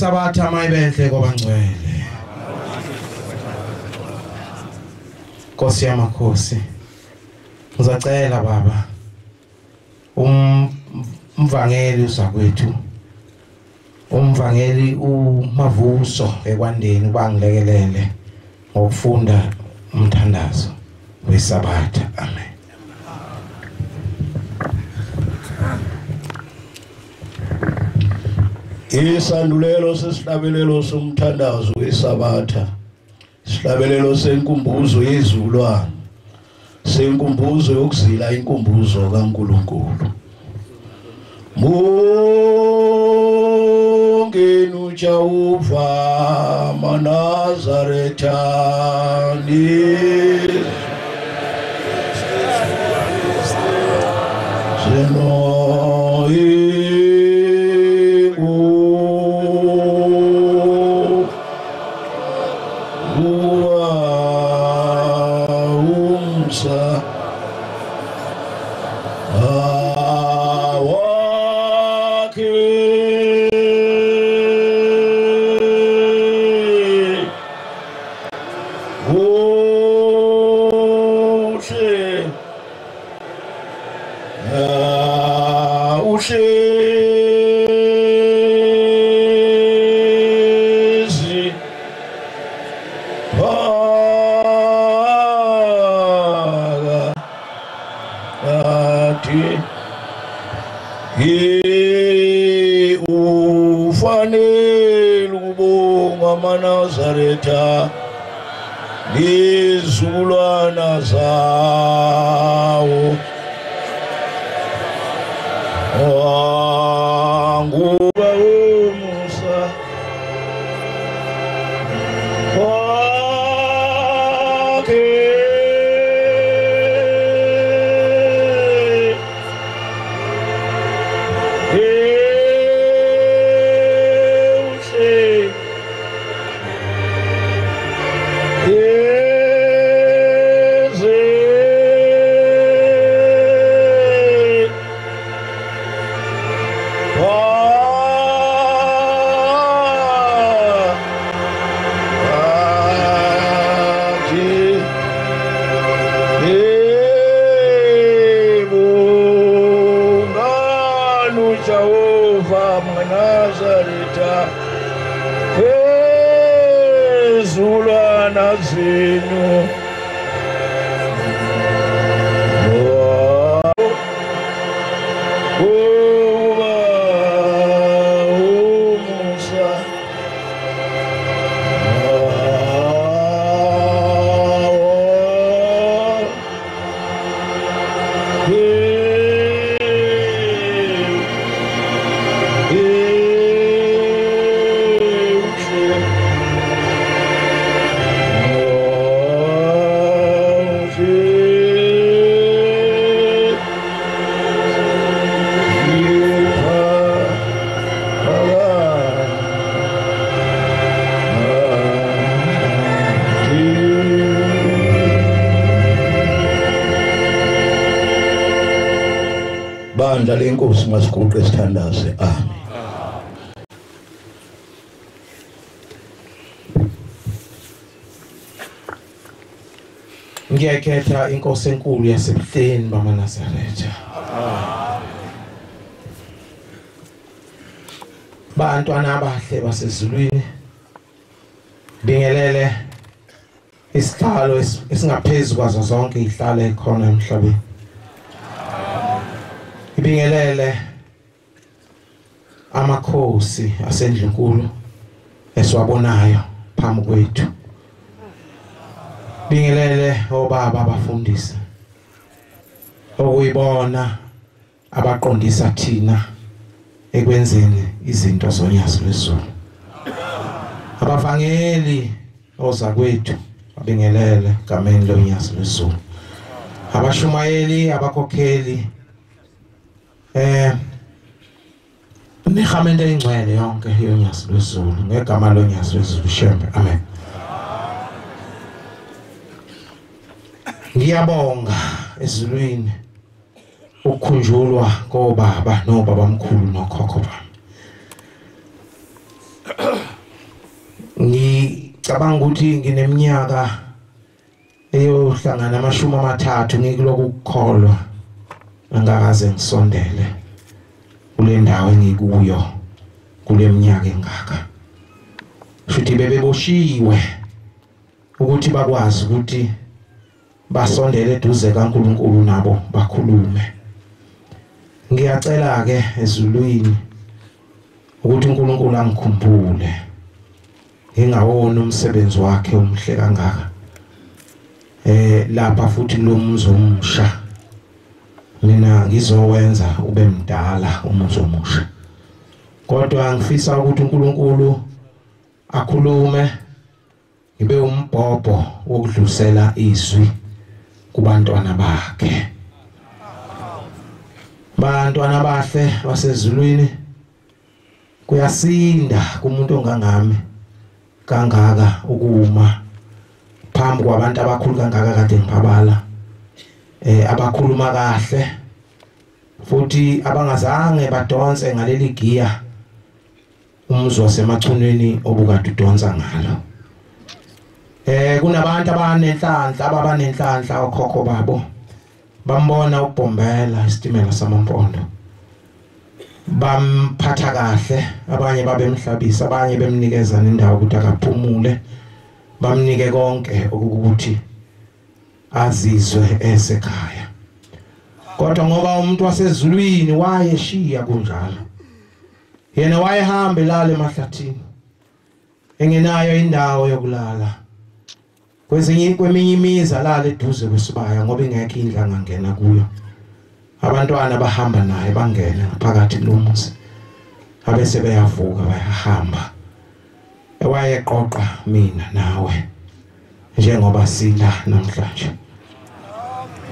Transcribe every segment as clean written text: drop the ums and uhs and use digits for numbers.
wesabatha mayibenhle kwabangcwele. Nkosi yamakhosi. Ngizacela baba umvangeli uzakwethu. Umvangeli uMavuso ekwandeni bangilekelele ngokufunda umthandazo wesabatha. Amen. Isandulelo sesihlabelelo somthandazo wesabatha. Sihlabelelo senkumbuzo yezulwana. Senkumbuzo yokuzila inkumbuzo kaNkulunkulu. Mungenu Jehova Manazaretani. Ufanele ukubonga Manazareta nizulwana zawo. Nguba umusa Jehova Manazareta ezulwana zenu. Bandla lenkosi masiguqe sithandaze. Amen. Ngiyakhetha inkosi enkulu yasebuhleni bamaNazaretha. Bantwana abahle basezulwini. Bingelele isihlalo esingaphezulu kwazo zonke izihlalo ekhona emhlabeni. Ibingelele amakhosi asendlunkulu esiwabonayo phambi kwethu. Bingelele obaba abafundisi okuyibona abaqondisa thina ekwenzeni izinto zonyazo lwezulu. Abavangeli ozakwethu abingelele egameni lonyazo lwezulu. Abashumayeli abakhokheli nihamente ingcwele yonke yonyazo lwezulu ngegama lonyazo lwezulu shembe. Amen. Ngiyabonga ezulwini ukukhunjulwa kobaba nobabamkhulu nokhokho bami. ngicabanga ukuthi ngineminyaka eyohlangana amashumi amathathu ngikuloku ukukholwa angakaze ngisondele kule ndawo engikuyo kule minyaka engaka. Futhi bebeboshiwe ukuthi bakwazi ukuthi basondele eduze kaNkulunkulu nabo bakhulume. Ngiyacela ke ezulwini ukuthi uNkulunkulu angikhumbule ngingawona umsebenzi wakhe omhle kangaka. Lapha futhi lo muzo omusha mina ngizowenza ube mdala umuzo omusha. Kodwa ngifisa ukuthi uNkulunkulu akhulume ibe umbhobho wokudlulisela izwi kubantwana bakhe. Bantwana bahle basezulwini kuyasinda kumuntu ongangami kangaka ukuma phambi kwabantu abakhulu kangaka kade ngibabala abakhuluma kahle futhi abangazange badonse ngaleli giya umuzwa semachunweni obukade udonsa ngalo. Kunabantu abanenhlanhla okhokho babo bambona uBombela isitimela samampondo bamphatha kahle, abanye babemhlabisa, abanye bemnikeza indawo ukuthi akaphumule, bamnike konke ukuthi azizwe esekhaya. Kodwa ngoba umuntu wasezulwini wayeshiya kunjalo, yena wayehamba elala emahlathini engenayo indawo yokulala, kweminye imizi alala eduze kwesibaya ngoba ingekho indlu angangena kuyo. Abantwana bahamba naye bangena phakathi lomuzi abese beyavuka bayahamba. Wayeqoqa mina nawe njengoba sila namhlanje.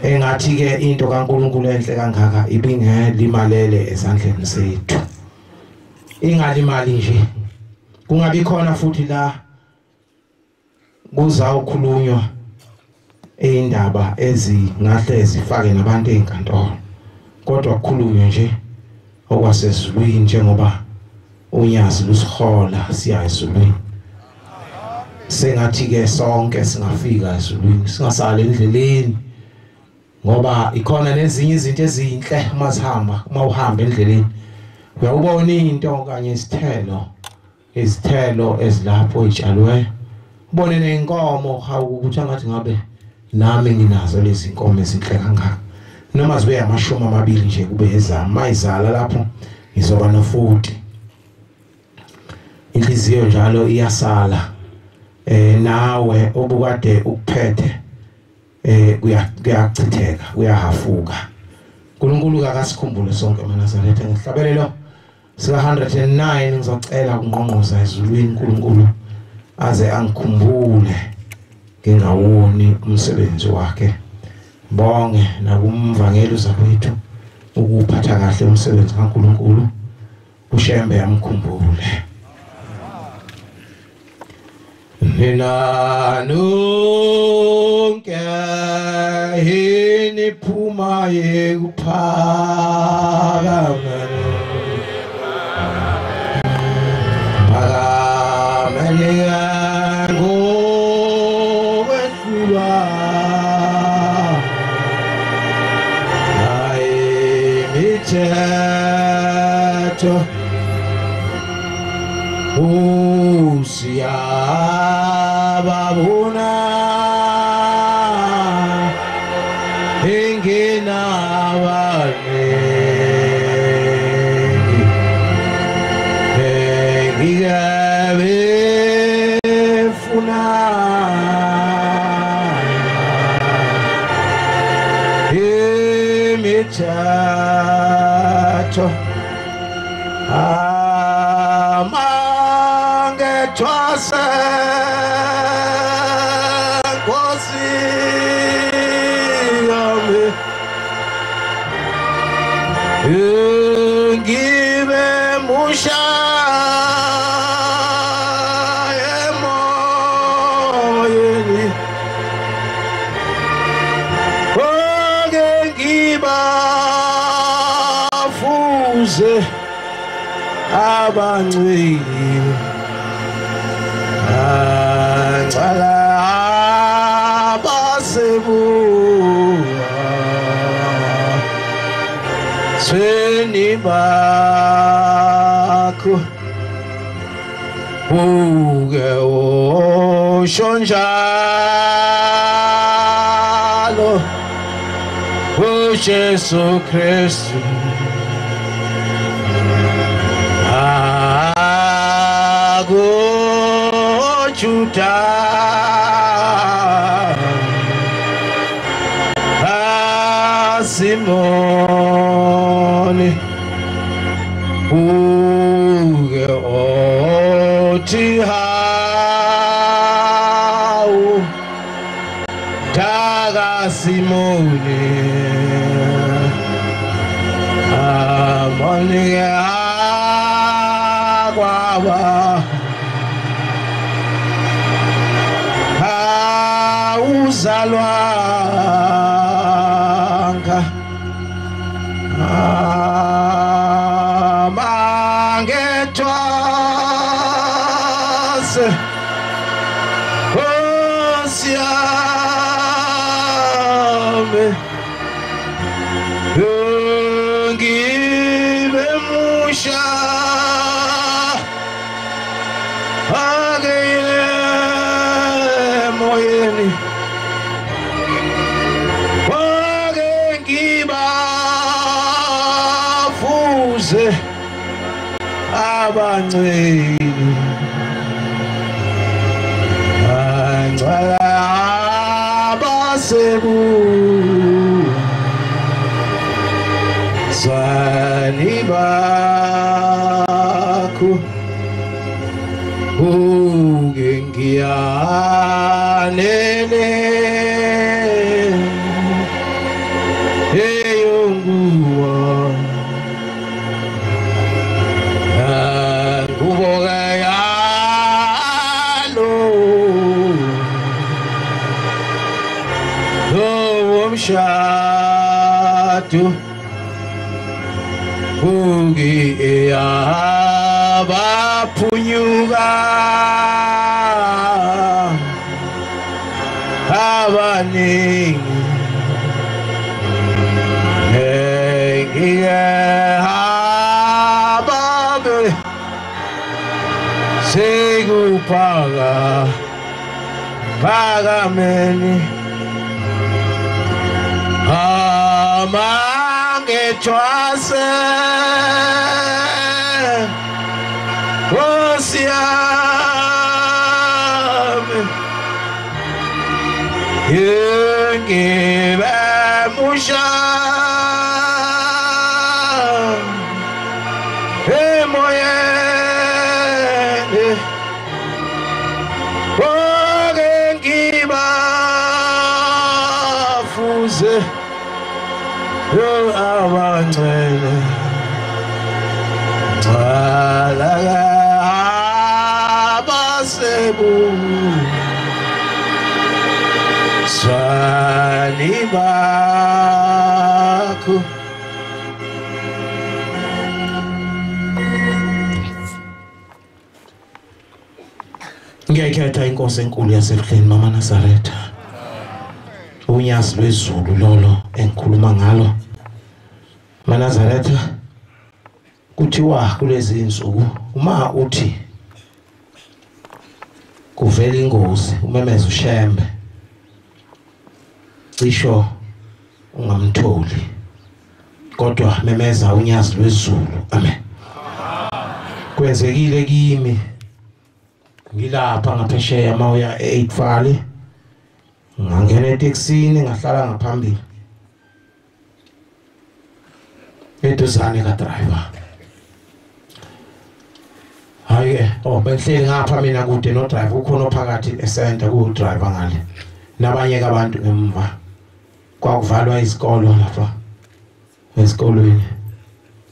Engathi ke into kaNkulunkulu enhle kangaka ibingelimalele ezandleni zethu. Ingalimali nje. Kungabi khona futhi la kuzawukhulunywa indaba ezingahle zifake nabantu ezinkantolo. Kodwa kukhulunywe nje okwasezulwini njengoba unyazi lusihola siya ezulwini. Sengathi ke sonke singafika ezulwini, singasali endleleni ngoba ikhona nezinye izinto ezinhle uma uhamba endleleni uyawubona into okanye izithelo ezilapho etshalwe. Ubone nenkomo ukuthi angathi ngabe nami nginazo lezi inkomo ezinhle kangaka. Noma zibe amashumi amabili nje kube ezami mayizala lapho ngizoba no40. Inhliziyo njalo iyasala. Nawe obukade ukuphethe kuyachitheka, kuyahafuka. uNkulunkulu akasikhumbule sonke eNazaretha. Ngihlabelelo sika 109 ngizocela ungqongqoza ezulwini uNkulunkulu aze angikhumbule ngingawoni umsebenzi wakhe. Bonge nakumvangeli uzakwethu ukuphatha kahle umsebenzi kaNkulunkulu, ushembe amkhumbule. Nina nonke hini phuma yekuphakama Magamenya ngokwehlulwa naye mithetho usiyababona engenabanengi engikabefuna imithetho twase Nkosi yami ngibe musha emoyeni oke ngibafuze abancweli ngicela abasebuka sweni bakho uke usho njalo uJesu Kristu Juda Simone uke othi hawu Daga Simone amone kwaba uzalwanga mangethwase osiame ngibe musha moyeni wagengibafuze abanceli angcala abasebu swani bakho ugengiyanele eyonguwa ngubokayalo lomshado ungiyabaphunyuka abaningi ngiyababe sekuphaka phakameni amangethwase Osiame Yengibe musha emoyeni wagengibafuze abancele ngcala abasebu swani bakho ngiyakhetha inkosi enkulu yasebuhleni Mama Nazaretha unyazi lwezulu lolo engikhuluma ngalo Mama Nazaretha kuthiwa kulezi insuku uma uthi kuvela ingozi umemeza ushembe cisho ungamtholi kodwa memeza unyazi lwezulu amen kwenzekile kimi ngilapha ngaphesheya mawuya 8 Valley ngangena eTexini ngahlala ngaphambili eduzane ka driver hayi bengihleli ngapha mina kude no driver ukhona phakathi esenta ku driver ngale nabanye abantu ngemva kwakuvalwa izikolo lapha esikolweni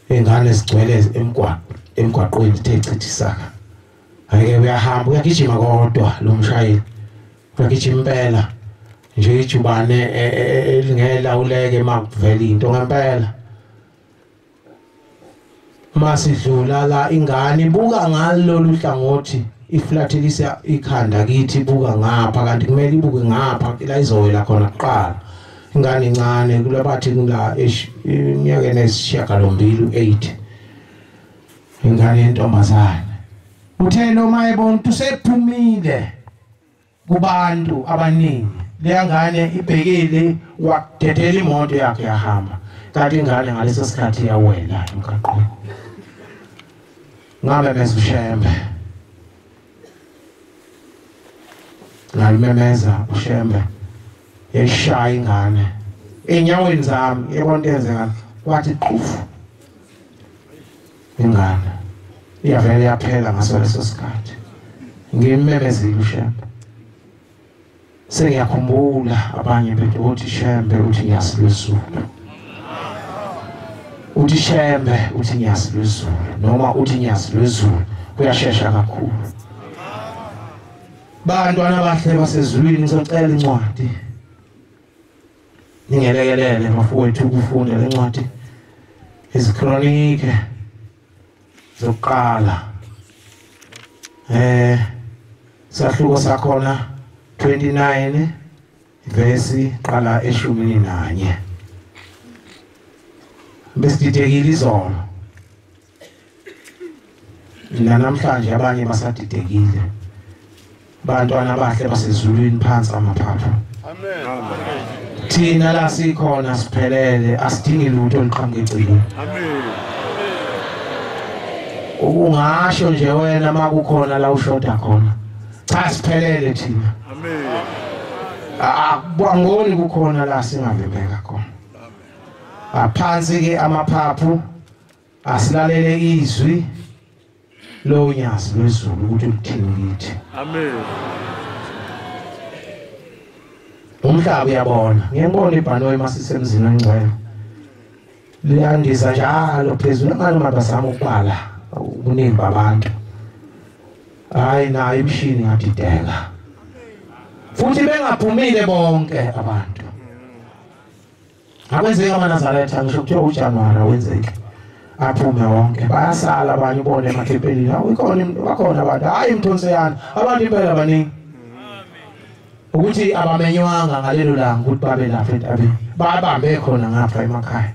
ingane zigcwele emgwaqweni ithe chithisaka hayi uyahamba uyagijima kodwa lo mshayeli uyagijima impela nje ijubane elingela uleke makuvela into ngempela masidlula la ingane ibuka ngalolu hlangothi iflathilisa ikhanda kithi ibuka ngapha kanti kumele ibuke ngapha la izowela khona kuqala ingane incane kulabathi kula iminyaka nesishiyagalombili 8 ingane yentombazane uthe noma ebona usephumile kubantu abaningi leya ngane ibhekile wadedela imoto yakhe yahamba kanti ingane ngaleso sikhathi yawela emgaqweni ngabe mezushembe ngalimemeza ushembe yeshaya ingane enyaweni zami yabona yenzeka wathi qufu ingane iyavele yaphela ngaso leso sikhathi ngimemezile ushembe sengiyakhumbula abanye bethu uthi shembe uthi ngiyasiluzulu uthi shembe uthi ngiyasiluzulu noma uthi ngiyasiluzulu kuyashesha kakhulu bantwana bahle basezulwini ngizocela incwadi ningelekelele bafowethu ukufunda le ncwadi izikronike zokuqala sahluko sakhona 29 verse qala e11 besididekile izolo namhlanje abanye basadidekile bantwana bahle basezulwini phansi amaphaphu amen thina la sikhona siphelele asidingi lutho liqhamuke ecileni amen ukungasho nje wena makukhona la ushoda khona cha siphelele thina amen akubangoni kukhona la singavimbeka khona aphansi ke amaphaphu asilalele izwi lo nyazi lwezulu ukuthi uthini kithi amen umhlaba uyabona ngiyabona ibhanoyi emasisemzini engcwele liyandisa njalo phezulu ngalo mabasama ukubala ubuningi babantu hayi nayo imshini ngadideka futhi bengaphumile bonke abantu akwenzeka amaNazaretha ngisho kuthiwa uJanuwari wenzeke aphume wonke bayasala abanye ubone emakhempelini awukhona bakhona abantu hayi imthonseyana abantu impela abaningi ukuthi abamenywanga ngalelo langa ukuthi babe lapha entabeni babambe khona ngapha emakhaya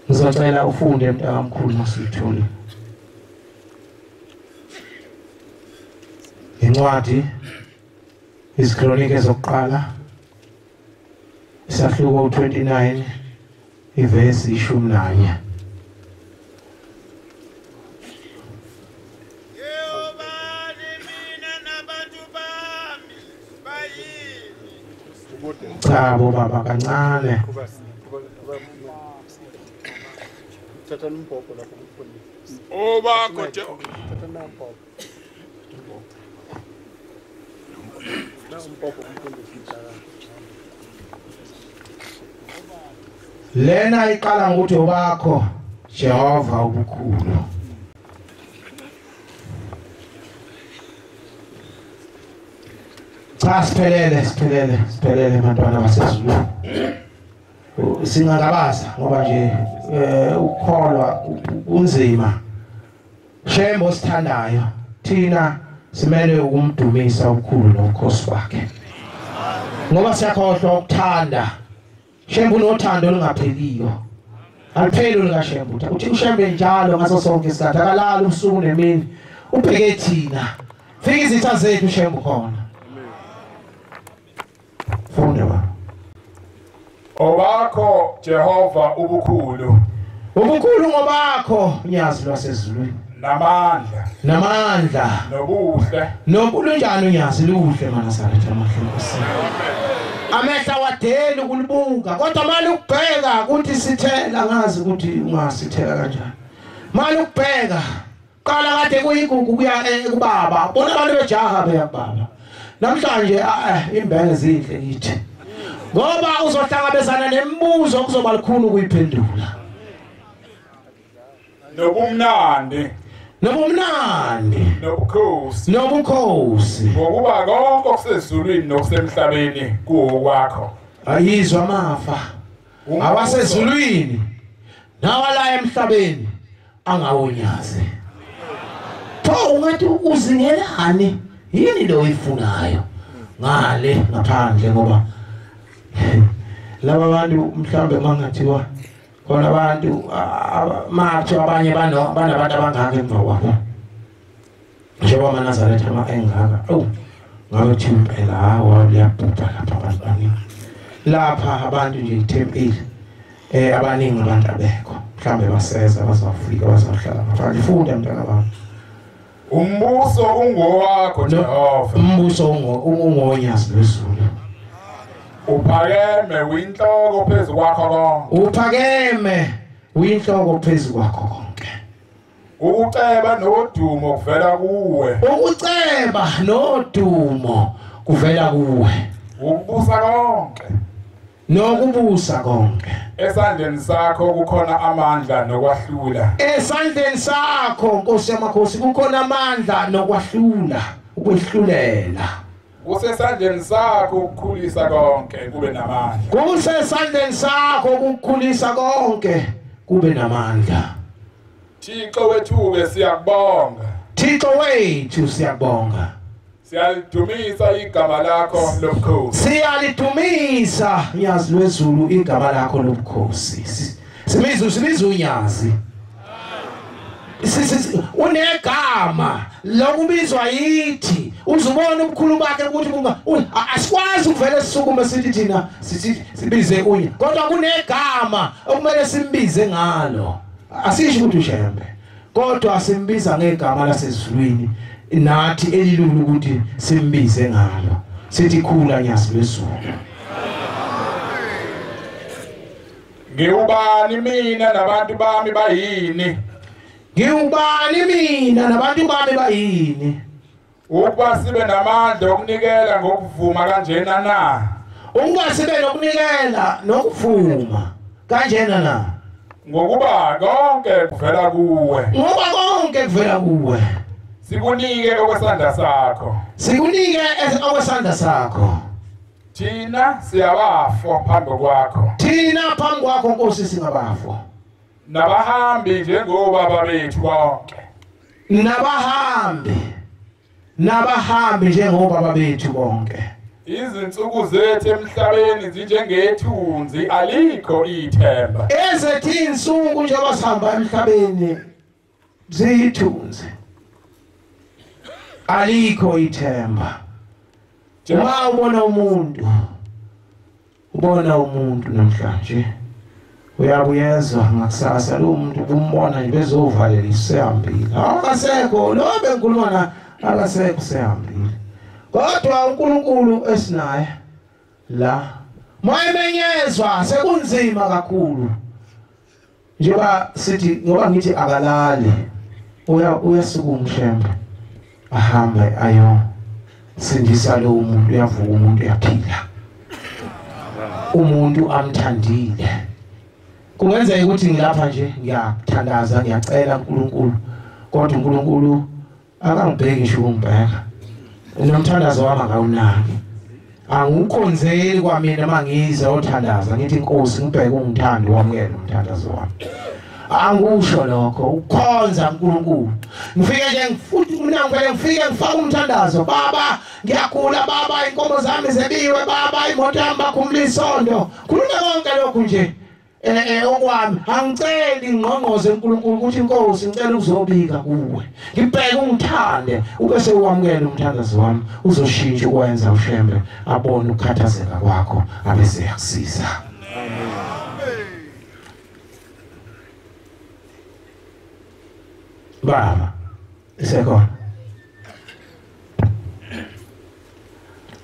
ngizocela ufunde mntakamkhulu masithole incwadi izikronike zokuqala isahluko 29 ivesi 11 cha bo baba kancane thatha umbhobho lapho kumfundisi obakho nje thatha umbhobbo na umbhobho kumfundisi lena iqala ngokuthi obakho Jehova ubukhulu cha siphelele bantwana basezulu singakabaza ngoba nje ukholwa unzima shembo sithandayo thina simele ukumdumisa ubukhulu nokhosi wakhe ngoba siyakhohlwa ukuthanda shembo unothando olungapheliyo alipheli likaShembu uthi uShembe njalo ngaso sonke isikhathi akalala ubusuku nemini ubheke thina fika izitha zethu uShembu khona funda ba obakho Jehova ubukhulu ngobakho unyazi lwasezulwini namandla nobulunjani unyazi luhle maNazaretha amahlongosi amehla wadeli ukulibuka kodwa manje ukubheka ukuthi sithela ngazi ukuthi ungasithela kanjani manje ukubheka qala kade kuyigugu kuya kubaba bona abantu bejaha beya kubaba namhlanje imbenge zinhle kithi ngoba uzohlangabezana nemibuzo kuzoba likhulu ukuyiphendula nobumnandi nobukhosi ngokuba konke okusezulwini nokusemhlabeni kuwokwakho ayizwa amafa awasezulwini nawala emhlabeni angawonyazi so ungathi uzingelani yini lo ifunayo ngale ngaphandle ngoba laba bantu mhlambe mangathiwa khona abantu macho abanye banabantu abangaka emva kwabo njengoba amaNazaretha engaka ngabe thi impela hawa liyabhubha lapha abantu baningi lapha abantu nje ithempeli abaningi abantu abekho mhlambe baseza bazafika bazahlala ngaphandle funda mntana bami umbuso ungowakho Jehova umbuso ungonyazi lwezulu uphakeme uyinhloko phezu kwakho konke uphakeme uyinhloko phezu kwakho konke ukuceba nodumo kuvela kuwe ukuceba nodumo kuvela kuwe ukubusa konke nokubusa konke esandleni sakho kukhona amandla nokwahlula esandleni sakho Nkosi yamakhosi kukhona amandla nokwahlula ukwehlulela kusesandleni sakho ukukhulisa konke kube namandla kusesandleni sakho ukukhulisa konke kube namandla Thixo wethu-ke siyakubonga Thixo wethu siyakubonga siyalidumisa igama lakho lobukhosi siyalidumisa nyazi lwezulu igama lakho lobukhosi simiza unyazi unegama lokubizwa yithi uzubona ubukhulu bakhe ukuthi asikwazi ukuvela sisukume sithi thina sibize unye kodwa kunegama okumele simbize ngalo asisho ukuthi ushembe kodwa simbiza ngegama lasezulwini nathi elilulu ukuthi simbize ngalo sithi khula nyazi lwezulu ngiubani mina nabantu bami bayini ngiubani mina nabantu bami bayini ukuba sibe namandla okunikela ngokuvuma kanjena na ukuba sibe nokunikela nokuvuma kanjena na ngokuba konke kuvela kuwe ngoba konke kuvela kuwe sikunike okwesandla sakho sikunike okwesandla sakho thina siyabafo phambi kwakho thina phambi kwakho Nkosi singabafo nabahambi njengobaba bethu bonke nabahambi njengobaba bethu bonke izinsuku zethu emhlabeni zinjengethunzi alikho ithemba ezethi insuku njengoba sihamba emhlabeni ziyithunzi alikho ithemba uma ubona umuntu namhlanje uyabuyezwa ngakusasa lo muntu kumbona nje bezovalela isehambile akasekho lo bengikhuluma akasekho sehambile kodwa uNkulunkulu esinaye la moyemenyezwa sekunzima kakhulu njengoba sithi ngoba ngithi akalali uyasuka umshembe ahambe ayo sindisa lo muntu uyavuka umuntu uyaphila umuntu amthandile kungenzeka ukuthi ngilapha nje ngiyathandaza ngiyacela uNkulunkulu kodwa uNkulunkulu akangibheki nje ungibheka nomthandazo wami akawunaki angukhonzeli kwamina mangiza othandaza ngithi Nkosi ngibheke ungithanda wamukela umthandazo wami angisho lokho ukukhonza uNkulunkulu ngifike nje mina ngifike ngifaka umthandazo baba ngiyagula baba inkomo zami zebiwe baba imoto yami bakhumula isondo khuluma konke lokhu nje okwami angiceli ingqongqoze uNkulunkulu ukuthi Nkosi ngicela ukuzobika kuwe ngibheke ungithande ubese uwamukela umthandazo wami uzoshintsha ukwenza ushembe abone ukukhathazeka kwakho abese yakusiza amen baba isekhona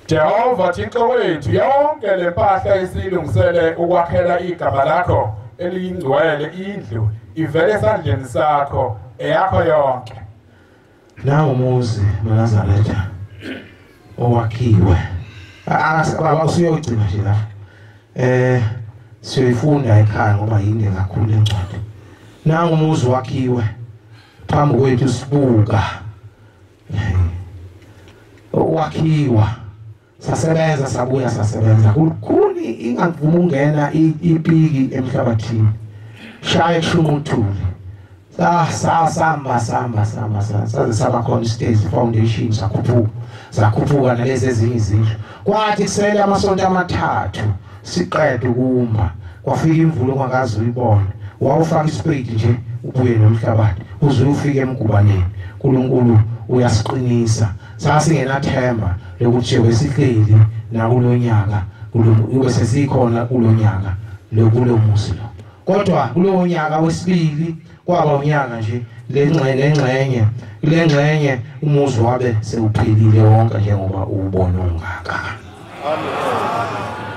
Jehova Thixo wethu yonke lempahla esilungisele ukwakhela igama lakho eliyingcwele indlu ivele esandleni sakho eyakho yonke nawo umuzi maNazaretha owakhiwe baba usuyogcina nje la siyoyifunda ekhaya ngoba yinde kakhulu encwadi nawo umuzi wakhiwe phambi kwethu sibuka wakhiwa sasebenza sabuya sasebenza kukhulu ingavuma ungena ipiki emhlabathini shaya eshumuthuli samba saze saba khona istage foundation zakhuphuka nalezi ezinye izindlu kwathi kusele amasonto amathathu siqede ukuma kwafika imvulo ongakazi uyibone wawufaka isipedi nje ubuye nomhlabathi uze ufike emgubaneni uNkulunkulu uyasiqinisa sasingenathemba lokuthi wesihleli nakulonyaka ube sesikhona kulonyaka lokulo musi lo kodwa kulowo nyaka wesibili kwaba unyaka nje lengxenye umuzi wabe sewuphelile wonke njengoba ubona ungaka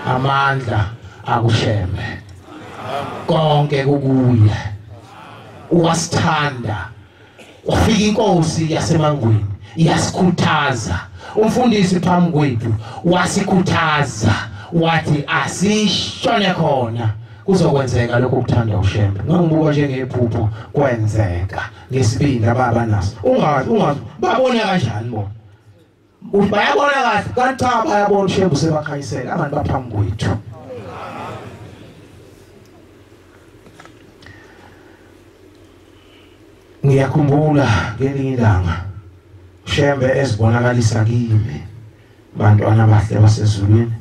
amandla akushembe konke kukuye uwasithanda ufika inkosi yasemangweni iyasikhuthaza umfundisi phambi kwethu wasikhuthaza wathi asishone khona kuzokwenzeka lokho kuthanda ushembe ngangibuka njengephupho kwenzeka ngesibindi ababa naso ungathi babona kanjani bona bayabona kahle kanti cha bayabona ushembe sebakhanyisela abantu baphambi kwethu ngiyakhumbula ngelinye ilanga ushembe ezibonakalisa kimi bantwana bahle basezulwini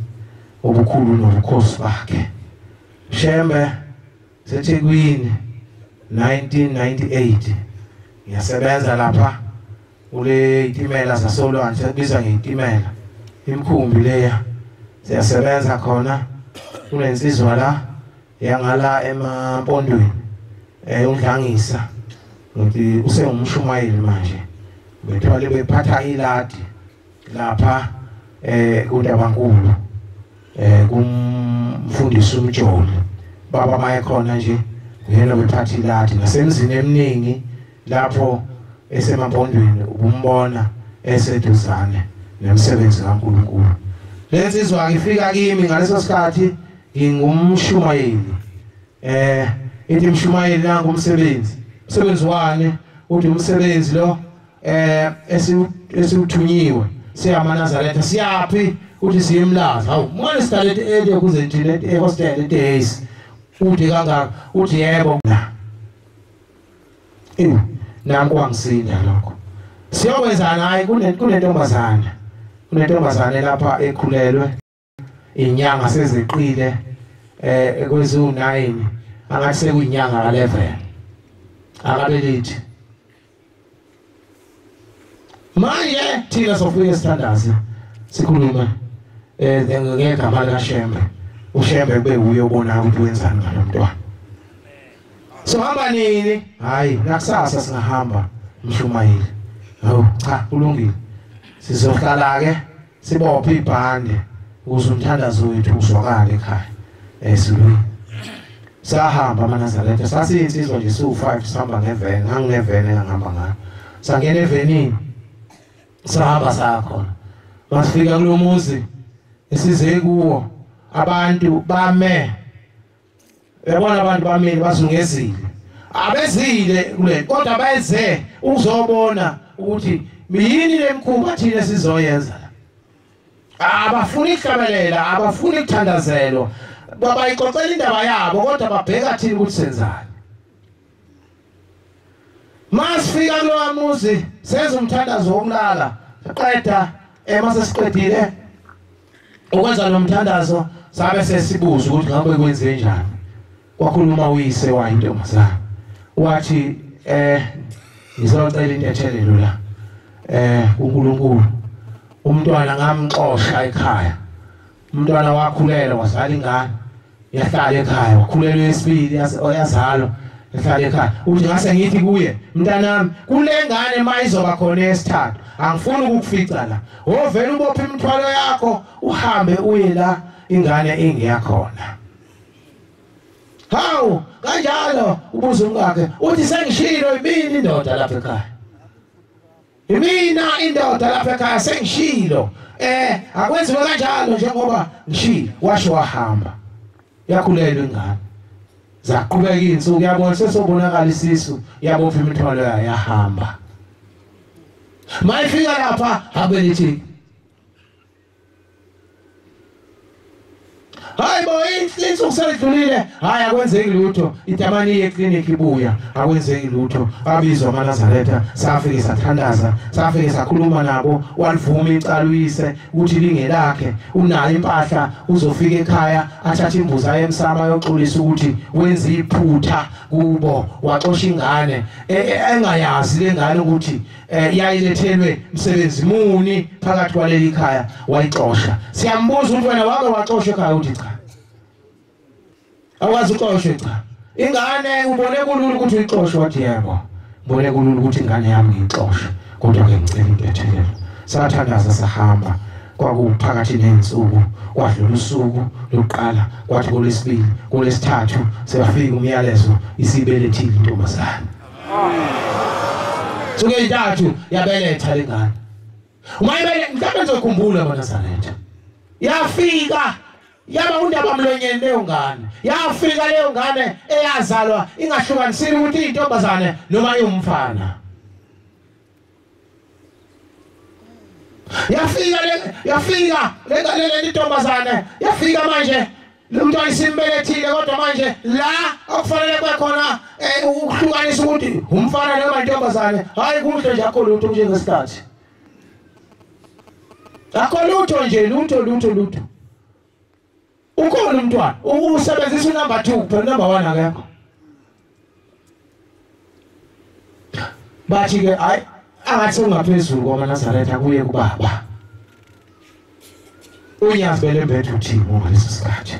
obukhulu nobukhosi bakhe Shembe seThekwini 1998 ngiyasebenza lapha kule itimela sasolwandle sibiza ngeitimela imkhumbi leya siyasebenza khona kunensizwa la yangala emampondweni undlangisa ngokuthi usengumshumayeli manje bethwale bephatha iladi lapha kuNdabankulu kumfundisi uMjoli baba mayekhona nje uyena bephatha iladi nasemzini eminingi lapho esemampondweni ukumbona eseduzane nemsebenzi kaNkulunkulu lensizwa ifika kimi ngaleso sikhathi ngingumshumayeli ithi mshumayeli nangu umsebenzi wani uthi umsebenzi lo esiuthunyiwe siyaManazaretha siyapi uthi siyemlaza hawu manje sidalete early kuze thina hostel days uthi kangaka uthi yebo nanku wangisinda lokho siyokwenza naye kunentombazane lapha ekhulelwe inyanga sezeqile kwezu9 angathi sekuyinyanga ka11 akabelethi manje thina sofika esithandazi sikhuluma ngegama likaShembe uShembe kube uye ubona ukuthi wenzani ngalomntwana sohamba nini hayi nakusasa singahamba mshumayeli hawu cha kulungile sizohlala ke sibophe ibhande ukuze umthandazo wethu uzwakale ekhaya silwi sahamba eManazaretha sasiyinsizwa nje su5 sihamba ngeveni ngangineveni engihamba ngayo sangena evenini sahamba sakhona masifika kulo muzi esize kuwo abantu bame yabona abantu bamile bazungezile abezile kule kodwa beze uzobona ukuthi yini lemkhumba thina sizoyenza abafuni ihlabelela abafuni ukuthandazelo babayixoxela indaba yabo kodwa babheka thina ukuthi senzani masifika kulo muzi senza umthandazo wokulala qeda mase siqedile ukwenza lo mthandazo sabe sesibuza ukuthi ngabe kwenze njani kwakhuluma uyise wayintombazana wathi ngizocela intethelelo la uNkulunkulu umntwana ngamxoxa ekhaya umntwana wakhulela wazala ingane yahlala ekhaya wakhulelwa esibili yazalwa yahlala ekhaya uthi ngase ngithi kuye mntanami kule ngane mayizoba khona esithathu angifuni ukukufica la ovela ubophe imithwalo yakho uhambe uye la ingane ingeyakhona hawu kanjalo ubuza umkakhe uthi sengishilo imini indoda lapha ekhaya imina indoda lapha ekhaya sengishilo akwenziwe kanjalo njengoba ngishilo washo wahamba yakhulelwa ingane zaqhubeka insuku yabona sesobonakala isisu yabopha imithwalo yayo yahamba mayifika lapha abelithi hayi bo inhlinzo kusedlulile hayi akwenzeki lutho itamani yeclinic ibuya akwenzeki lutho abizwa amaNazaretha safike sathandaza safike sakhuluma nabo walivuma icala uyise ukuthi lingelakhe unayo impahla uzofika ekhaya athathe imbuzi ayemsama yoxolisa ukuthi wenza iphutha kubo waxosha ingane engayazi lengane ukuthi yayilethelwe umsebenzi muni phakathi kwaleli khaya wayixosha siyambuza ukuthi wena wake waxosha ekhaya uthi cha awazi uxoshwe cha ingane ubone kulula ukuthi uyixoshe wathi yebo ubone kulula ukuthi ingane yami ngiyixoshe kodwa ke ngicela impethelelo sathandaza sahamba kwakuphakathi nensuku kwadlula usuku lokuqala kwathi kolesibili kolesithathu seyafika umyalezo isibelethile intombazana suke intathu yabeletha lengane umayibele mhlawumbe ngizokhumbula amaNazaretha yafika yaba undaba mlonyeni leyo ngane yafika leyo ngane eyazalwa ingahlukanisile ukuthi intombazane noma umfana yafika le intombazane yafika manje lo mntwana isimbelethile kodwa manje la akufanele kwekhona ukuhlukanisa ukuthi umfana noma intombazane hayi kuhle nje akho lutho njengesikhathi akho lutho nje lutho ukhona umntwana usebenzisa unumber 2 phela number 1 akekho bathi ke hayi angathi ungaphezulu kwamaNazaretha kuye kubaba unyazi belembethe uThimo ngaleso sikhathi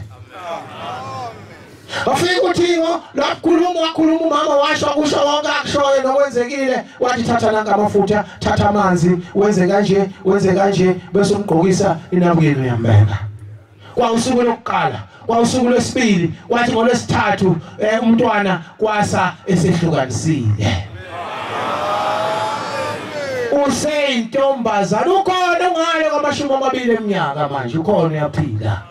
afika uThimo wakhuluma umama washo kusho wonke akushoyo nokwenzekile wathi thatha nanka amafutha thatha amanzi wenze kanje bese umgqokisa inabukeni uyambeka kwausuku lokuqala kwausuku lwesibili wathi ngolwesithathu umntwana kwasa esehlukanisile useyintombazana ukhona ungale kwamashumi 20 eminyaka manje ukhona uyaphila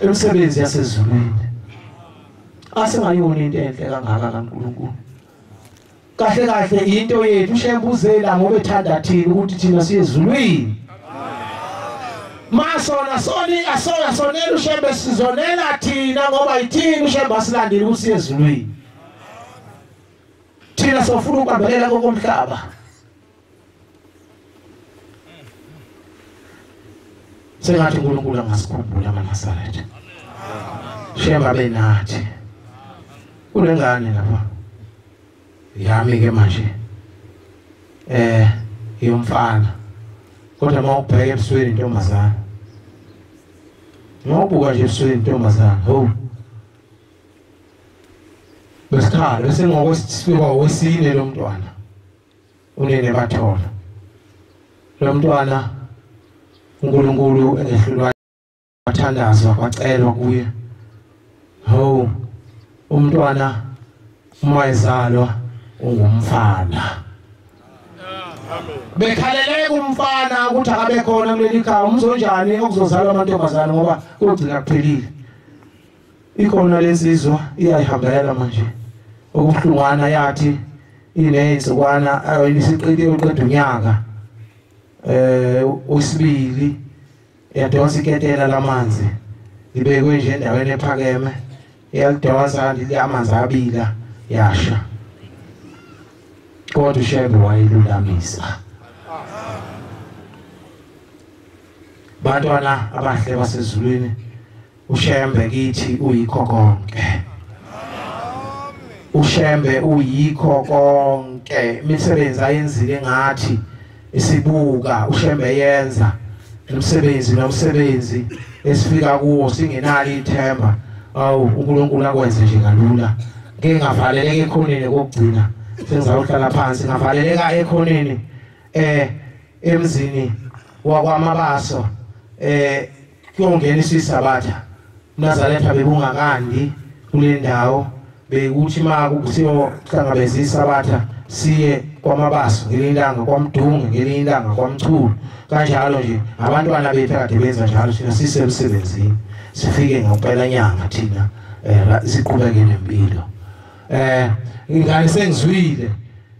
emsebenzi yasezulwini asingayoni into enhle kangaka kaNkulunkulu kahle into yethu ushembuzela ngoba ethanda thina ukuthi thina siyezulwini masona sonela ushembe sizonela thina ngoba yithini ushembe asilandile ukuthi siyezulwini thina sofuna ukubambelela komhlaba sengathi uNkulunkulu angasikhumbula amaNazaretha shemba benathi kunengane lapha yami ke manje iyomfana kodwa mawubheka ebusweni intombazana mawubuka nje ebusweni intombazana ho besikhala bese ngokwesifika wesine lo mntwana unene bathola lo mntwana uNkulunkulu engehlulwa wathandazwa kwacelwa kuye ho umntwana uma ezalwa ungumfana bekhaleleke umfana ukuthi akabe khona kuleli khaya umzonjani okuzozalwa amantombazana ngoba kugcina kuphelile ikhona lesizwa iyayihambela manje okuhlungwana yathi inezikwana ayisiqile uqeda unyaka usibili yadonsa iketela lamanzi libekwe nje endaweni ephakeme yalidonsa liyamanzi abila yasha kodwa ushembe wayilulamisa bantwana abahle basezulwini ushembe kithi uyikho konke ushembe uyikho konke imisebenzi ayenzile ngathi isibuka ushembe yenza umsebenzi esifika kuwo singenalo ithemba awu uNkulunkulu akwenze nje kalula ngeke ngavaleleke ekhoneni kokugcina sengizawuhlala phansi ngavaleleka ekhoneni emzini wakwamabaso kuyongena isisabatha uNazaretha bebungakandi kule ndawo bekuthi makusiyo hlangabeza isabatha siye kwamabaso ngelilanga kwamdungu ngelilanga kwamchulu kanjalo nje abantwana bethu kade benza njalo thina sisemsebenzini sifike ngempela nyanga thina siqhubeke nempilo ingane sengizwile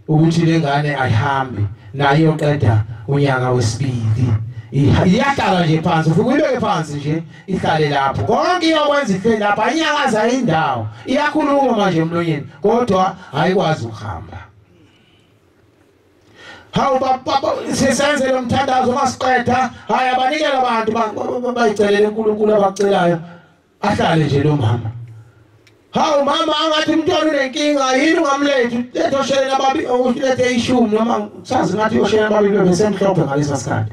ukuthi lengane ayihambi nayo yoqeda unyaka wesibili iyahlala nje phansi ufike uyibeke phansi nje ihlale lapho konke iyokwenza ihleli lapha inyakaza indawo iyakhuluma manje emlonyeni kodwa ayikwazi ukuhamba. Hawu baba sisenze lo mthandazo masiqeda hayi abanikela abantu bayicelele uNkulunkulu abacelayo ahlale nje lo mama. Hawu mama angathi umntwana unenkinga yini ungamlethi letho shela babi ulethe ishumi noma sazi ngathi yoshela babili bese mhlophe ngalesa sikhathi.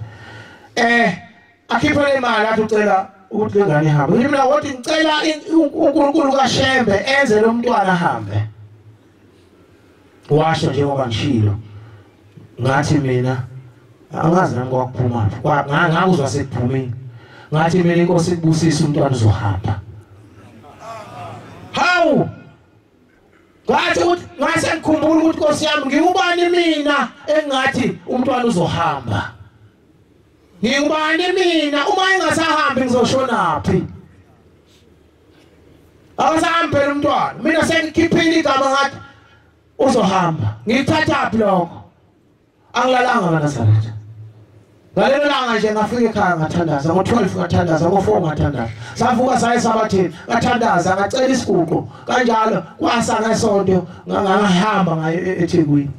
Akhiphe imali athi ucela ukuthi lengane ihambe. Mina wathi ngicela uNkulunkulu kaShembe enze lo mntwana ahambe. Washo njengoba ngishilo. Ngathi mina angazi nami kwakuphuma. Ngakuzwa sekuphumile. Ngathi mina inkosi ikubusisa umntwana uzohamba. Hawu! Ngathi ukuthi ngase ngikhumbula ukuthi Nkosi yami ngikubani mina engathi umntwana uzohamba. Ngikubani mina uma engasahambi ngizoshonaphi? Akasahambi phela umntwana. Mina sengikhiphile igama ngathi uzohamba. Ngithathaphi lokho? Angilalanga kaNazaretha. Ngalelo langa nje ngafika ekhaya ngathandaza ngo12 ngathandaza ngo4 ngathandaza. Savuka saye sabathini ngathandaza ngacela isiguqo kanjalo kwasa ngesonto ngahamba ngayo eThekwini.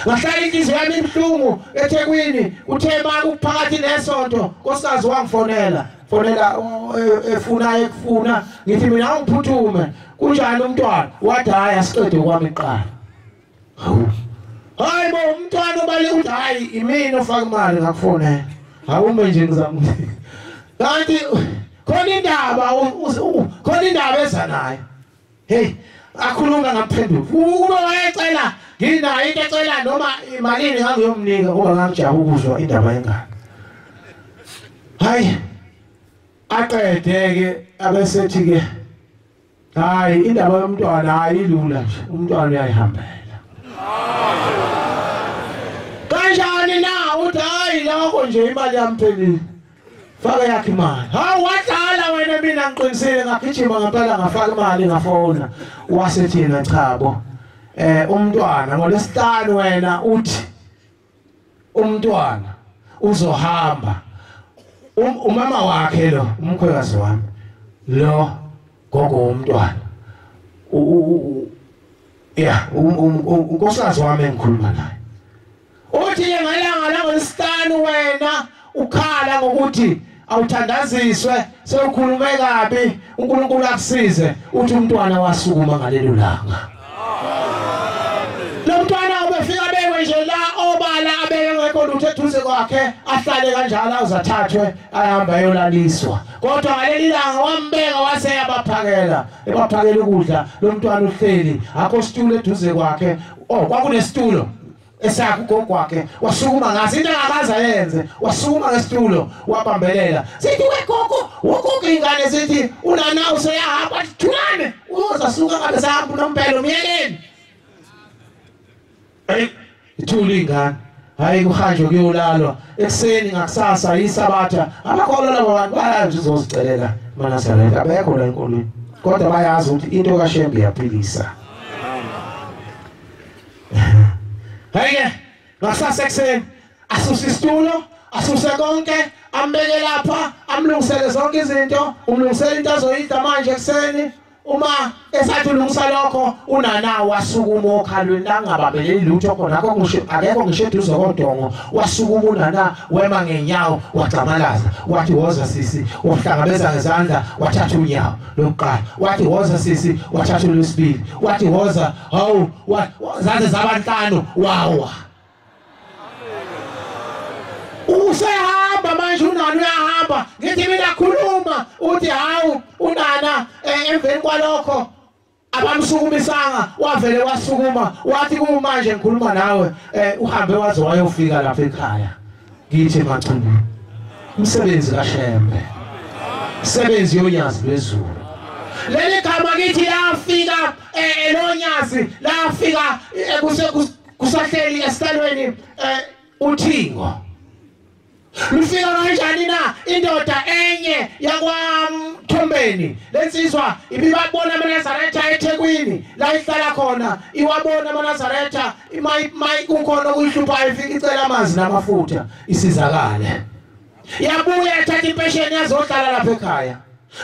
Ngahlala inhliziyo yami ibhlungu eThekwini uthe manje ukuphakathi nesonto nkosikazi wangifonela efuna ekufuna ngithi mina angiphuthume kunjani umntwana wathi hayi asiqede kwami iqala. Hayi bo umntwana obale uthi hayi imini ofaka imali ngakufonela. Awume nje ngizama. Kanti khona indaba eza nayo. Hey akhuluma ngaphendula. Uma wayecela nginayo into ecela noma imalini ngangiyomnika ngoba ngangijaha ukuzwa indaba yengane. Hayi aqede ke abesethi ke hayi indaba yomntwana hayi ilula nje umntwana uyayihambela. Kanjani na uthi hayi lokho nje imali yamphelile. Faka yakhe imali. Hawu wadlala wena mina ngiqinisile ngagijima ngempela ngafaka imali ngafona. Wasethina chabo. Umntwana ngolesihlanu wena uthi umntwana uzohamba. Umama wakhe lo umkhwekazi wami lo gogo umntwana. Unkosikazi wami engikhuluma naye. Uthi ngalanga langolesihlanu wena ukhala ngokuthi awuthandaziswe sewukhulume kabi uNkulunkulu akusize uthi umntwana wasukuma ngalelo langa. Lo mntwana ubefika bekwe nje la obala abengekho lutho eduze kwakhe ahlale kanjalo uzathathwe ahamba ayolaliswa. Kodwa ngaleli langa wambeka wase yabaphakela ebaphakela ukudla lo mntwana uhleli akho situlo eduze kwakhe. Kwakunesitulo esakho ugogo wakhe wasukuma ngase into angakaza yenze wasukuma ngesitulo wabambelela sithi wegogo wogogo ingane sithi unana useyahamba thulane uzasuka ngabe sahamba unompelo umyeleni. Ithuli ingane hayi kuhanjwe kuyolalwa ekseni ngakusasa yisabatha abakholwa labo bantu bayazi uzozicelela eNazaretha abekho la enkolweni kodwa bayazi ukuthi into kaShembe iyaphilisa. Hayi ngasasa ekseni asuse isitulo asuse konke ambeke lapha amlungisele zonke izinto umlungisele into azoyidla manje ekseni. Uma esathi ulungisa lokho unana wasukuma okhalweni la ngabambeleli lutho khona akekho ngisho eduze kodongo wasukuma unana wema ngenyawo wagcamalaza wathi woza sisi wahlangabeza ngezandla wathatha unyawo lokuqala wathi woza sisi wathatha olwesibili wathi woza hawu zaze zabanhlanu wawa. Usehamba manje unana uyahamba ngithi mina khuluma uthi hawu unana emveni kwalokho abamsukumisanga wavele wasukuma wathi kumanje ngikhuluma nawe uhambe waze wayofika lapha ekhaya. Ngithi maChulu umsebenzi kaShembe umsebenzi yonyazi lwezulu leli gama kithi lafika elonyazi lafika kusahleli esikalweni uThingo Lufika kanjani na indoda enye yakwaMthombeni lensizwa ibibabona amaNazaretha eThekwini la ihlala khona iwabona amaNazaretha imayi kukhona kuyihlupha ifika icela amanzi namafutha isizakale yabuya ethatha impesheni yazohlala lapha ekhaya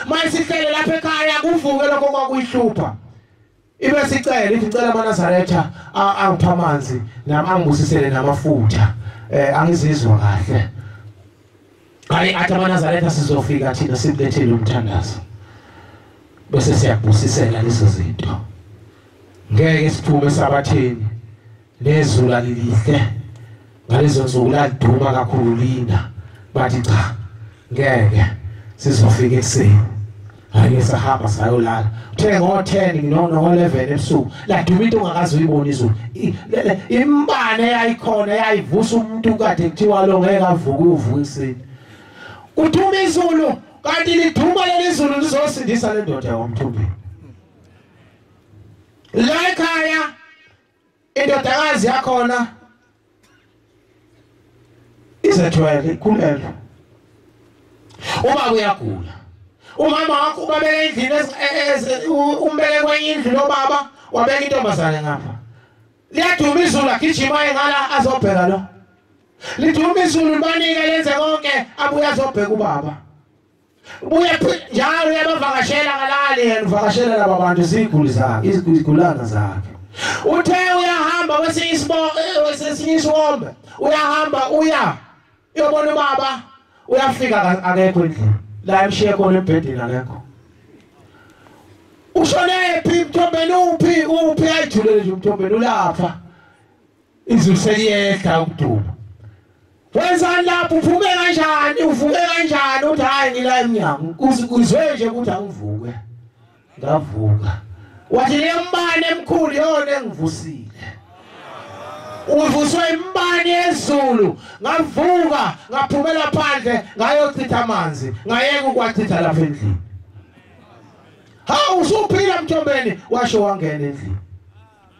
mayisihlele lapha ekhaya kuvuke lokho kwakuyihlupha ibe sicela icela amaNazaretha angipha amanzi nami angibusisele namafutha angizizwa kahle hayi athi amaNazaretha sizofika thina simlethele umthandazo bese siyabusisela lezo zinto ngeke siphume sabatheni nezulu alilihle ngalezo nsuku laduma kakhulu lina bathi cha ngeke sizofika ekseni hayi sahamba sayolala uthe ngo10 no11 ebusuku laduma into ongakazi uyibona izulu imbane yayikhona yayivusa umuntu kade kuthiwa lo ngeke avuke uvuka ekseni uthuma izulu kanti liduma leli zulu lizosindisa le ndoda yakwamthumbeni la ekhaya indodakazi yakhona izethwele ikhulelwe uma uyagula umama wakho ubabeka endlini umbeke kwenye indlu lobaba wabeka intombazane ngapha liyaduma izulu agijima engala azobheka lo liduma izulu libanike lenze konke abuye azobheka ubaba ubuye njalo uyabavakashela kalali yena uvakashela laba bantu iziguli zakhe izigulana zakhe uthe uyahamba wesinye isibombe uyahamba uya uyobona ubaba uyafika akekho endlini la emshiye khona ebhedini akekho ushonephi Mthombeni uphi ayithulele nje Mthombeni ulapha izulu seliyehla ukuduma wenzani lapho uvuke kanjani uvuke kanjani uthi hayi ngila emnyango kuzwe nje ukuthi angivuke ngavuka wathi le mbane emkhulu yona engivusile uvuswe imbane yezulu ngavuka ngaphumela phandle ngayochitha amanzi ngayeka ukwachitha lapha endlini hawu usuphila Mthombeni washo wangena endlini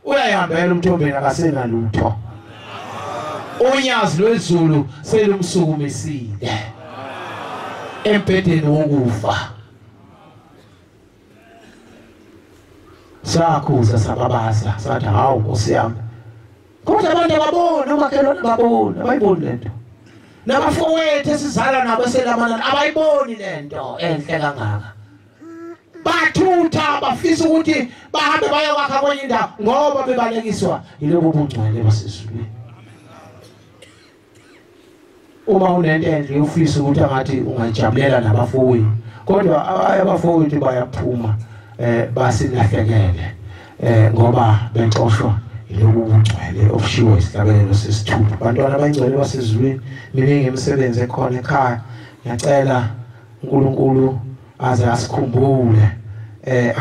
uyayihambela uMthombeni akasena lutho unyazi lwezulu selumsukumisile empedeni wokufa sakhuza sababaza sathi hawu Nkosi yami kodwa abantu babona umakhelwane babona bayiboni lento nabafowethu esizala nabo selamanani abayiboni lento enhle kangaka bathutha bafisa ukuthi bahambe bayokwakha kwenye indawo ngoba bebalekiswa yilobo bungcwele basezulwini uma unento enhle ufisa ukuthi angathi ungajabulela nabafowethu kodwa abafowethu bayaphuma basilahlekelele ngoba benxoshwa yilobu bungcwele obushiwo isihlabelelo sesithupha abantwana abangcwele basezulwini miningi imisebenzi ekhona ekhaya ngiyacela uNkulunkulu aze asikhumbule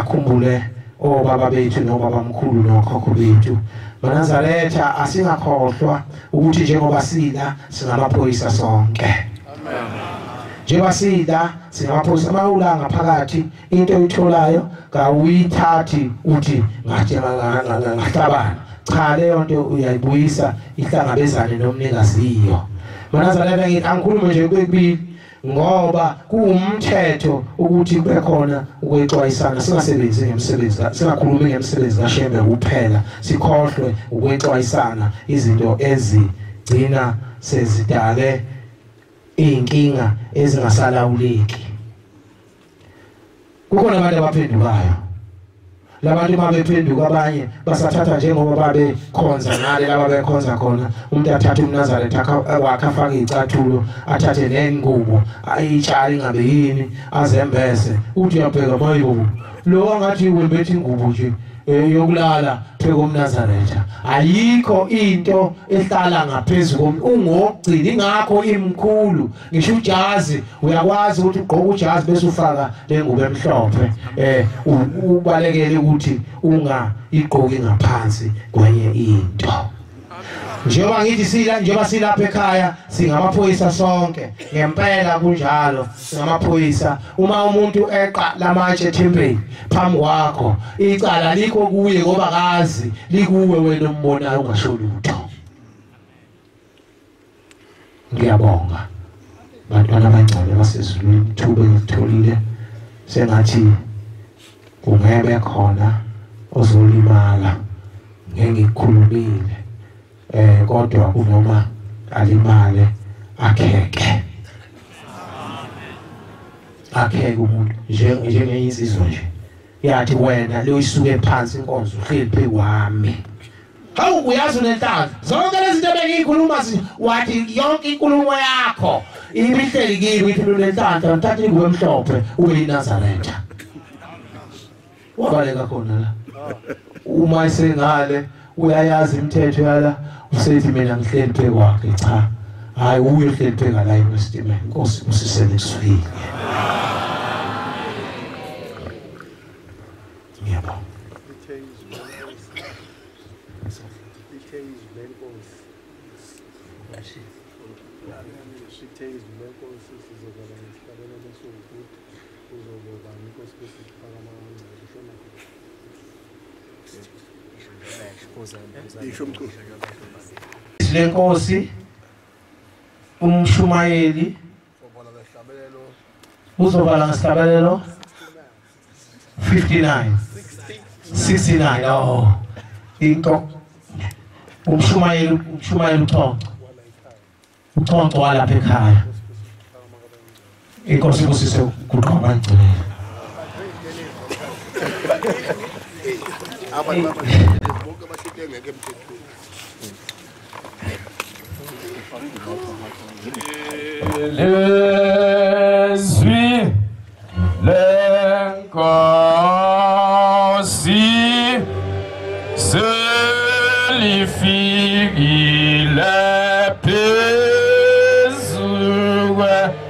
akhumbule obaba bethu nobaba mkhulu nokhokho bethu maNazaretha asingakhohlwa ukuthi njengoba sila singamaphoyisa sonke amen njengoba sila singamaphoyisa mawula ngaphakathi into oyitholayo kawuyithathi uthi ngathi ngahlabana cha leyo nto uyayibuyisa ihlangabezane nomnikaziyo maNazaretha ngithi angikhulume nje kwekubili ngoba kuumthetho ukuthi kube khona ukwexwayisana singasebenzi ngemisebenzi singakhulumi ngemisebenzi kaShembe kuphela sikhohlwe ukwexwayisana izinto ezigcina sezidale inkinga ezingasalawuleki kukhona abantu abaphendukayo labantu mabephenduka abanye basathatha njengoba babe khonza ngale laba bekhonza khona umuntu athatha uMnazaretha wakhe afake icathulo athathe nengubo ayitshali ngabe yini azembese uthi uyabheka mayibo lo angathi wembethi ingubo nje yokulala pheko uMnazaretha ayikho into ehlala ngaphezulu ungogcina ingakho imkhulu ngisho ujazi uyakwazi ukuthi ugqoke ujazi bese ufaka lengubo emhlophe ubalekele ukuthi ungayigqoki ngaphansi kwenye into njengoba ngithi njengoba silapha ekhaya singamaphoyisa sonke ngempela kunjalo singamaphoyisa uma umuntu eqa lamatshe ethempeli phambi kwakho icala likho kuye ngoba kazi likuwe wena umbonayo ungasho lutho ngiyabonga bantwana abancane basezulwini ithuba elitholile sengathi kungebe khona ozolimala ngeke ngikhulumile kodwa kunoma alimale akheke umuntu njengeinsizwa nje yathi wena loyisuke phansi inkonzo uhleli phezu kwami. Hawu uyazi unenhlanhla zonke lezi zinto bengiyikhuluma wathi yonke inkulumo yakho ibihleli kimi ithi unenhlanhla ngithatha ingubo emhlophe ube yiNazaretha. Wabaleka khona la uma isengale uyayazi imithetho yala usethi mina ngihleli phezu kwakhe cha hayi uyo uhleli phezu la eStimela inkosi usisele kuswile. Yebo. Lenkosi umshumayeli uzobala ngesihlabelelo 59 69 oh into umshumayeli uthonco walapha ekhaya inkosi kusise kuqhaba ngcwele Lezwi lenkosi selifikile phezu kwethu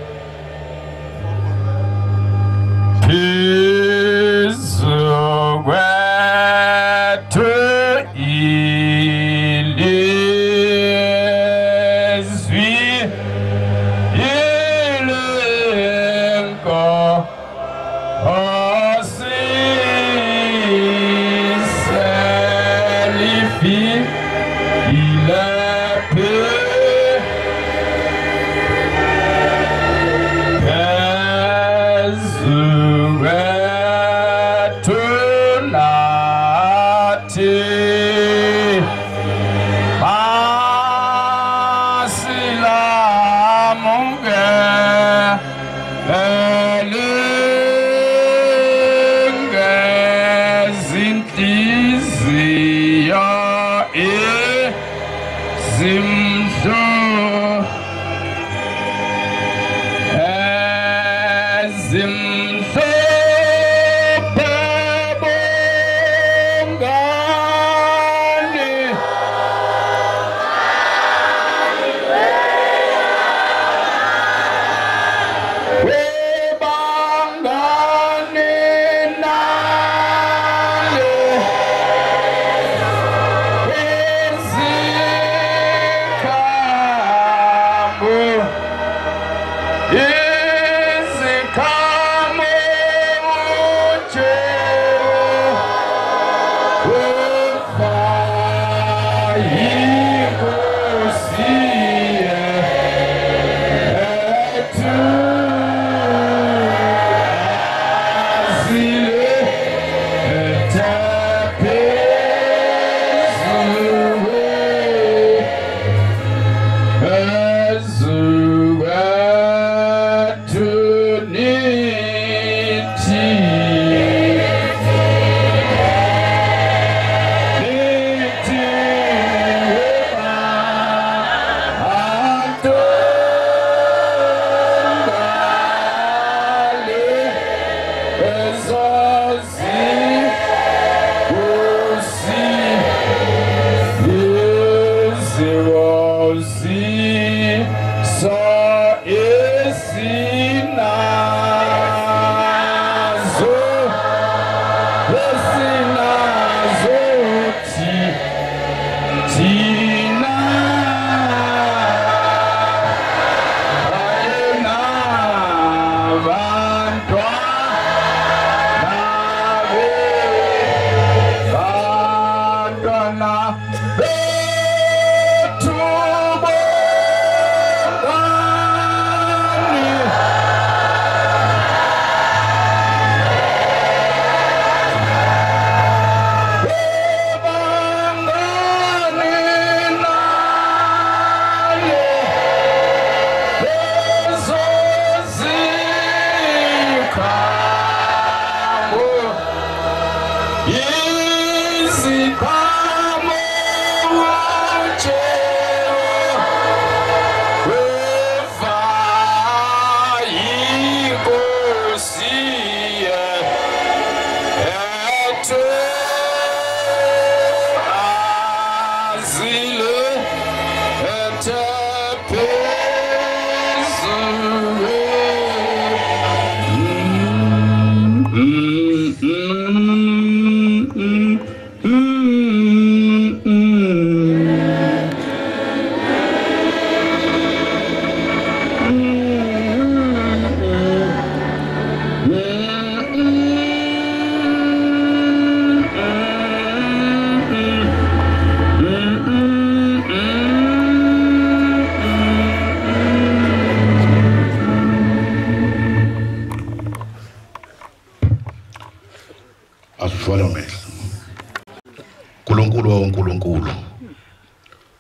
uNkulunkulu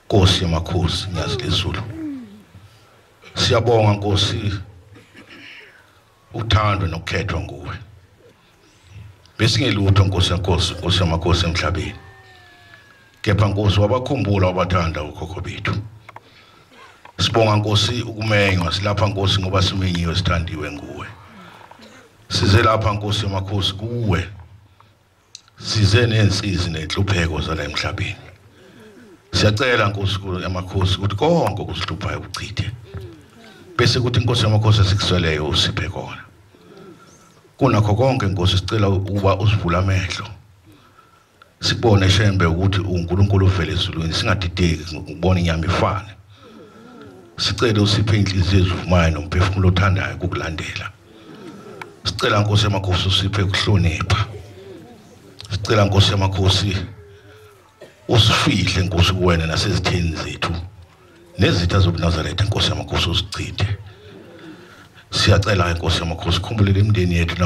Nkosi yamakhosi ngiyazilizulu siyabonga Nkosi uthandwe nokukhethwa nguwe besingelutho Nkosi yamakhosi emhlabeni kepha Nkosi wabakhumbula wabathanda ukhokho bethu sibonga Nkosi ukumenywa silapha Nkosi ngoba simenyiwe sithandiwe nguwe size lapha Nkosi yamakhosi kuwe size nensizi nenhlupheko zala emhlabeni siyacela Nkosi yamakhosi ukuthi konke okusihluphayo ukuchithe bese kuthi Nkosi yamakhosi sikusweleyo usiphe khona kunakho konke Nkosi sicela ukuba usivula amehlo sibone shembe ukuthi uNkulunkulu uvele ezulwini singadideki ukubona inyama ifana sicela usiphe inhliziyo ezivumayo nomphefumulo othandayo ukukulandela sicela Nkosi yamakhosi usiphe ukuhlonipha sicela Nkosi yamakhosi usifihle Nkosi kuwena nasezitheni zethu nezitha zobuNazaretha Nkosi yamakhosi usichithe siyacela Nkosi yamakhosi khumbulele imindeni yethu